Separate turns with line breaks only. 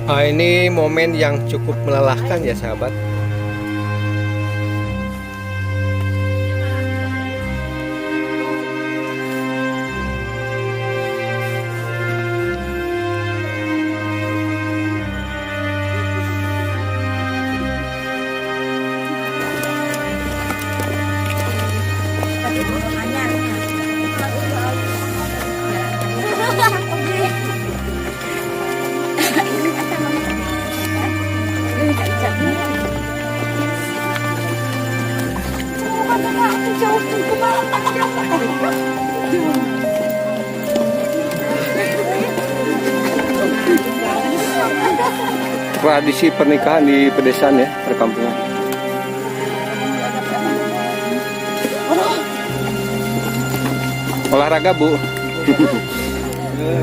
Ini momen yang cukup melelahkan ya sahabat. Tradisi pernikahan di pedesaan ya, perkampungan. Olahraga Bu.